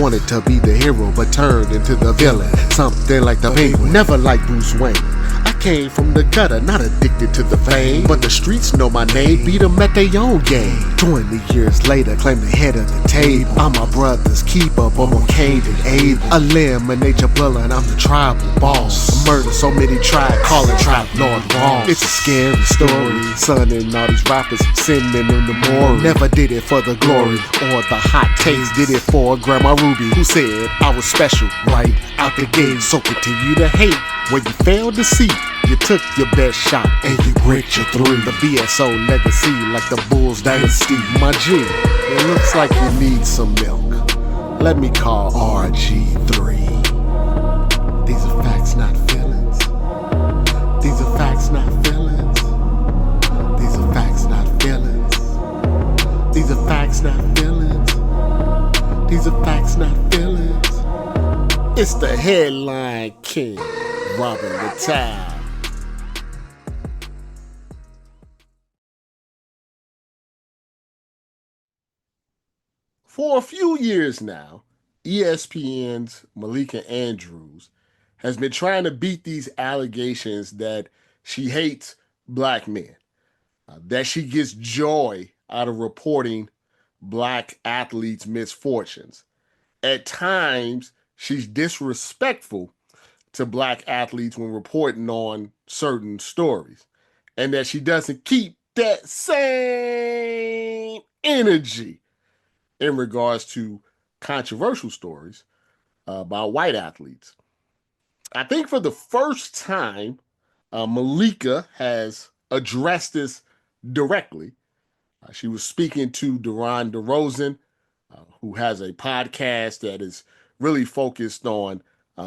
wanted to be the hero, but turned into the villain. Something like the Penguin, never like Bruce Wayne. I came from the gutter, not addicted to the fame, but the streets know my name, beat them at their own game. 20 years later, claim the head of the table. I'm my brother's keeper, but more Cain than Abel. Eliminate your bloodline, I'm the tribal boss. I murdered so many tribes, call it Trap Lord Ross. It's a scary story, son, and all these rappers sending in the morgue. Never did it for the glory or the hot taste, did it for Grandma Ruby, who said I was special right out the gate. So continue to hate where you failed to see. You took your best shot and you bricked your three. The BSO legacy like the Bulls dynasty. My G, it looks like you need some milk. Let me call RG3. These are facts, not feelings. These are facts, not feelings. These are facts, not feelings. These are facts, not feelings. These are facts, not feelings. It's the Headline King Robert Littal. For a few years now, ESPN's Malika Andrews has been trying to beat these allegations that she hates black men, that she gets joy out of reporting black athletes' misfortunes. At times, she's disrespectful to black athletes when reporting on certain stories, and that she doesn't keep that same energy in regards to controversial stories about white athletes. I think for the first time, Malika has addressed this directly. She was speaking to DeRon DeRozan, who has a podcast that is really focused on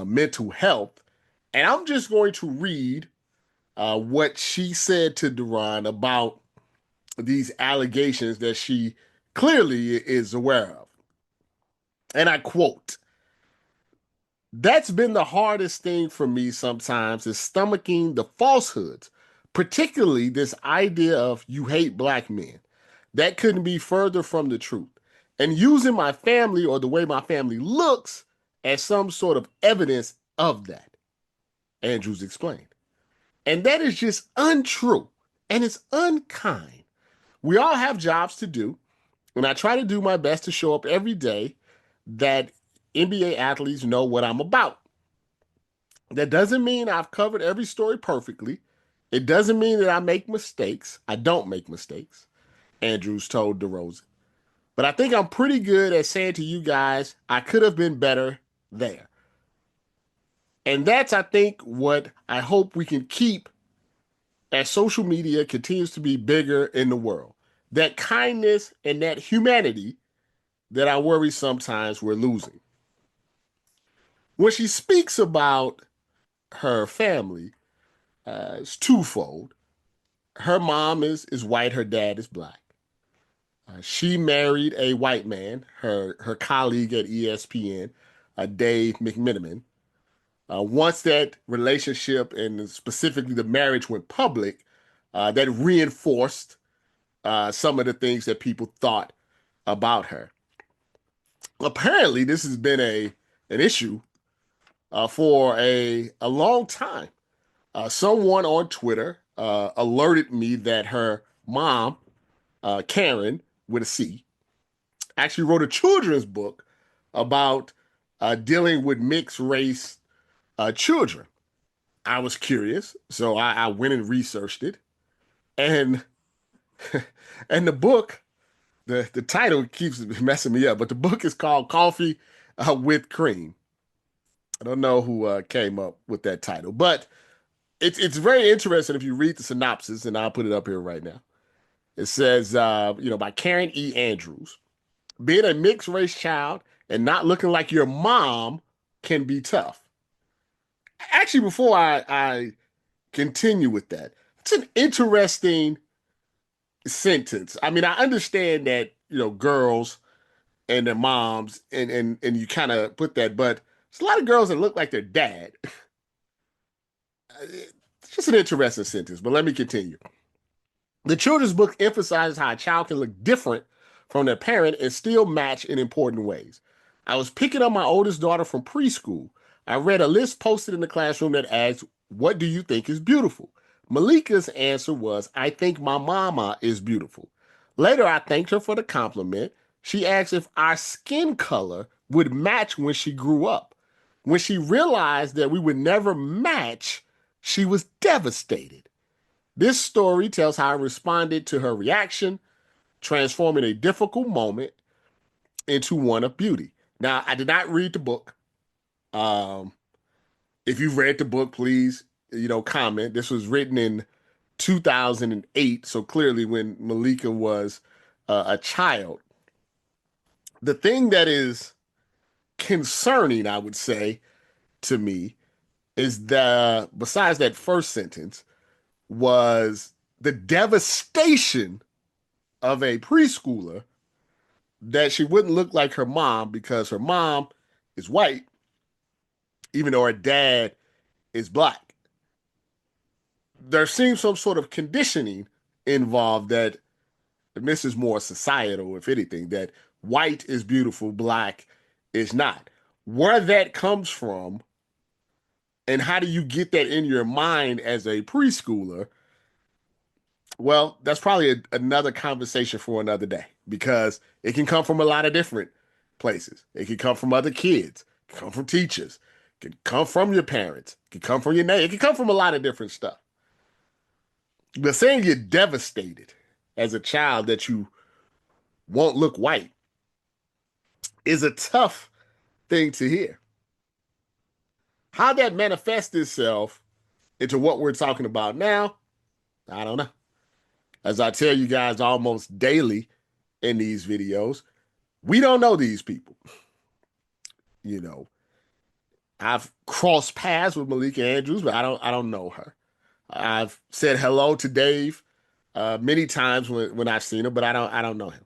mental health. And I'm just going to read what she said to DeRon about these allegations that she clearly is aware of. And I quote, "That's been the hardest thing for me sometimes, is stomaching the falsehoods, particularly this idea of you hate black men. That couldn't be further from the truth. And using my family or the way my family looks as some sort of evidence of that," Andrews explained. "And that is just untrue, and it's unkind. We all have jobs to do, and I try to do my best to show up every day that NBA athletes know what I'm about. That doesn't mean I've covered every story perfectly. It doesn't mean that I make mistakes. I don't make mistakes," Andrews told DeRozan. "But I think I'm pretty good at saying to you guys, I could have been better there." And that's, I think, what I hope we can keep as social media continues to be bigger in the world. That kindness and that humanity that I worry sometimes we're losing. When she speaks about her family, it's twofold. Her mom is white, her dad is black. She married a white man, her colleague at ESPN, Dave Mcmenamin. Once that relationship and specifically the marriage went public, that reinforced some of the things that people thought about her. Apparently, this has been an issue for a long time. Someone on Twitter alerted me that her mom, Karen, with a C, actually wrote a children's book about dealing with mixed race children. I was curious, so I went and researched it, and and the book, the title keeps messing me up, but the book is called Coffee with Cream. I don't know who came up with that title, but it's very interesting if you read the synopsis, and I'll put it up here right now. It says, by Karen E. Andrews, "Being a mixed race child and not looking like your mom can be tough." Actually, before I continue with that, it's an interesting sentence. I mean, I understand that, girls and their moms and you kind of put that, but there's a lot of girls that look like their dad. It's just an interesting sentence, but let me continue. The children's book emphasizes how a child can look different from their parent and still match in important ways. I was picking up my oldest daughter from preschool. I read a list posted in the classroom that asked, "What do you think is beautiful?" Malika's answer was, "I think my mama is beautiful." Later, I thanked her for the compliment. She asked if our skin color would match when she grew up. When she realized that we would never match, she was devastated. This story tells how I responded to her reaction, transforming a difficult moment into one of beauty. Now, I did not read the book. Um, if you've read the book, please, comment. This was written in 2008, so clearly when Malika was a child. The thing that is concerning, I would say, to me, is besides that first sentence, was the devastation of a preschooler that she wouldn't look like her mom because her mom is white, even though her dad is black. There seems some sort of conditioning involved that, and this is more societal, if anything, that white is beautiful, black is not. Where that comes from, and how do you get that in your mind as a preschooler? Well, that's probably another conversation for another day because it can come from a lot of different places. It can come from other kids, it can come from teachers, it can come from your parents, it can come from your neighbor, it can come from a lot of different stuff. But saying you're devastated as a child that you won't look white is a tough thing to hear. How that manifests itself into what we're talking about now, I don't know. As I tell you guys almost daily in these videos, we don't know these people. You know, I've crossed paths with Malika Andrews, but I don't know her. I've said hello to Dave many times when I've seen him, but I don't know him.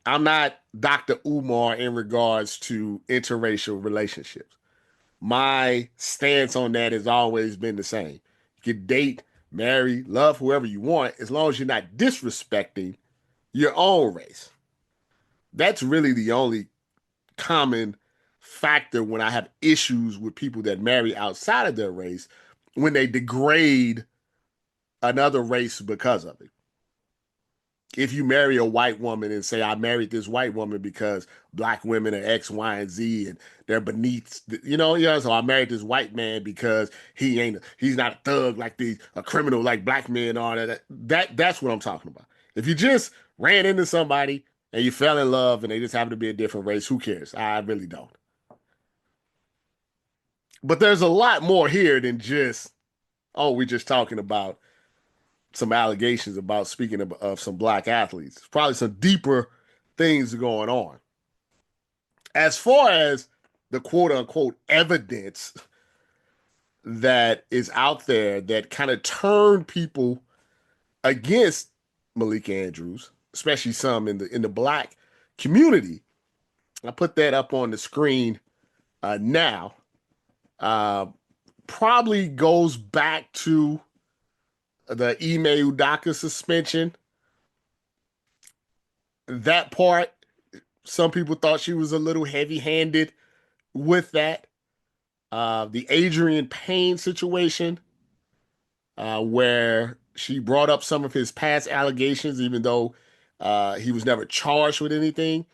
I'm not Dr. Umar in regards to interracial relationships. My stance on that has always been the same. You can date, marry, love whoever you want, as long as you're not disrespecting your own race. That's really the only common factor when I have issues with people that marry outside of their race, when they degrade another race because of it. If you marry a white woman and say, "I married this white woman because black women are X, Y, and Z, and they're beneath," so I married this white man because he's not a thug like a criminal like black men are. That's what I'm talking about. If you just ran into somebody and you fell in love and they just happen to be a different race, who cares? I really don't. But there's a lot more here than just, oh, we're just talking about some allegations about speaking of some black athletes. Probably some deeper things going on. As far as the quote unquote evidence that is out there that kind of turned people against Malika Andrews, especially some in the black community. I put that up on the screen now. Uh, Probably goes back to the Ime Udaka suspension. That part, some people thought she was a little heavy-handed with that. The Adrian Payne situation, where she brought up some of his past allegations, even though he was never charged with anything,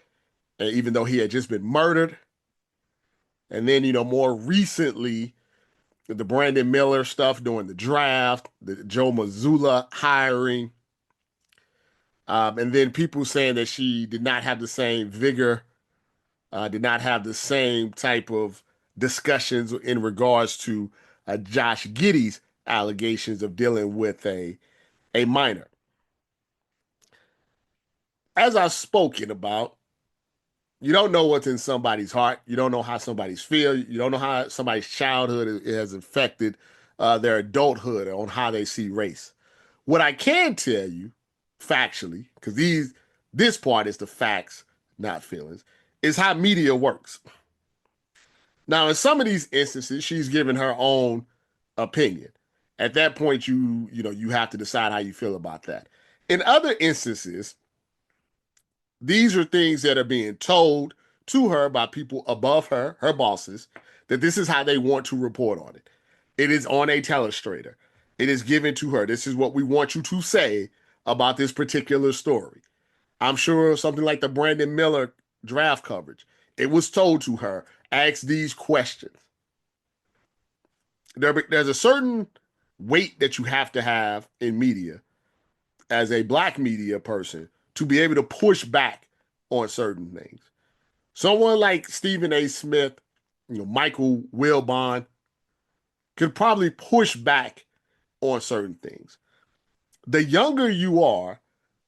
and even though he had just been murdered. And then, more recently, the Brandon Miller stuff during the draft, the Joe Mazzulla hiring, and then people saying that she did not have the same vigor, did not have the same type of discussions in regards to Josh Giddey's allegations of dealing with a minor. As I've spoken about, you don't know what's in somebody's heart. You don't know how somebody's feel. You don't know how somebody's childhood has affected their adulthood on how they see race. What I can tell you, factually, because this part is the facts, not feelings, is how media works. Now, in some of these instances, she's given her own opinion. At that point, you have to decide how you feel about that. In other instances, These are things that are being told to her by people above her, her bosses, that this is how they want to report on it. It is on a telestrator. It is given to her. This is what we want you to say about this particular story. I'm sure something like the Brandon Miller draft coverage. It was told to her, ask these questions. There's a certain weight that you have to have in media as a black media person to be able to push back on certain things. Someone like Stephen A. Smith, Michael Wilbon could probably push back on certain things. The younger you are,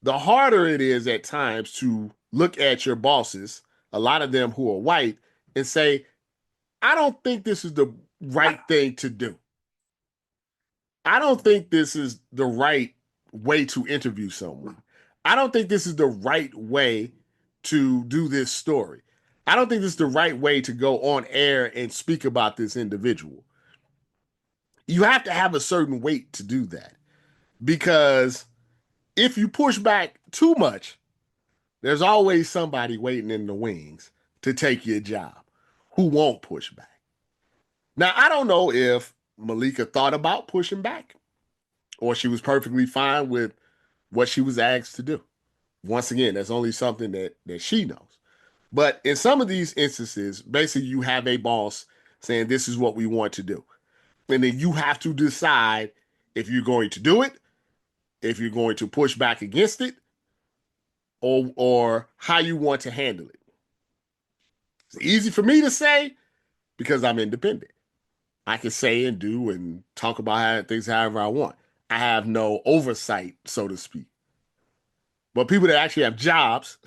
the harder it is at times to look at your bosses, a lot of them who are white, and say, I don't think this is the right thing to do. I don't think this is the right way to interview someone. I don't think this is the right way to do this story. I don't think this is the right way to go on air and speak about this individual. You have to have a certain weight to do that because if you push back too much, there's always somebody waiting in the wings to take your job who won't push back. Now, I don't know if Malika thought about pushing back or she was perfectly fine with what she was asked to do. Once again, that's only something that she knows. But in some of these instances, basically you have a boss saying this is what we want to do. And then you have to decide if you're going to do it, if you're going to push back against it, or how you want to handle it. It's easy for me to say because I'm independent. I can say and do and talk about things however I want. I have no oversight, so to speak. But people that actually have jobs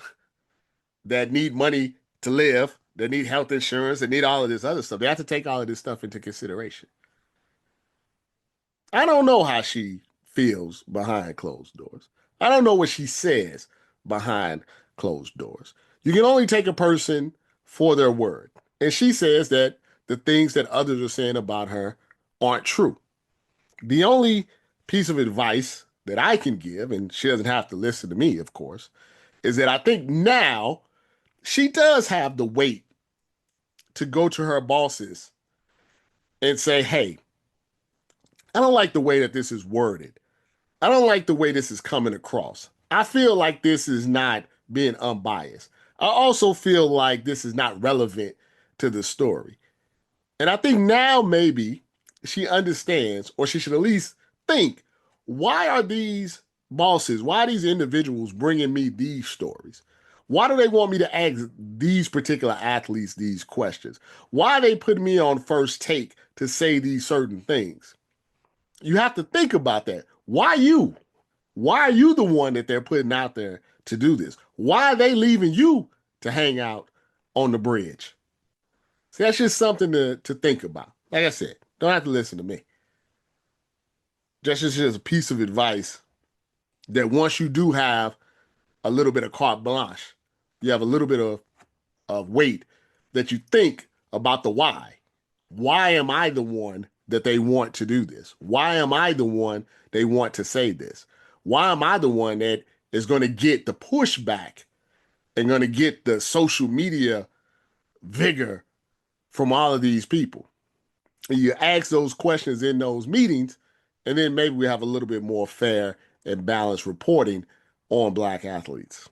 that need money to live, that need health insurance, that need all of this other stuff, they have to take all of this stuff into consideration. I don't know how she feels behind closed doors. I don't know what she says behind closed doors. You can only take a person for their word. And she says that the things that others are saying about her aren't true. The only piece of advice that I can give, and she doesn't have to listen to me, of course, is that I think now she does have the weight to go to her bosses and say, hey, I don't like the way that this is worded. I don't like the way this is coming across. I feel like this is not being unbiased. I also feel like this is not relevant to the story. And I think now maybe she understands, or she should at least think, why are these bosses, why are these individuals bringing me these stories? Why do they want me to ask these particular athletes these questions? Why are they putting me on first take to say these certain things? You have to think about that. Why you? Why are you the one that they're putting out there to do this? Why are they leaving you to hang out on the bridge? See, that's just something to think about. Like I said, don't have to listen to me. That's just a piece of advice that once you do have a little bit of carte blanche, you have a little bit of weight that you think about the why. Why am I the one that they want to do this? Why am I the one they want to say this? Why am I the one that is going to get the pushback and going to get the social media vigor from all of these people? And you ask those questions in those meetings, and then maybe we have a little bit more fair and balanced reporting on black athletes.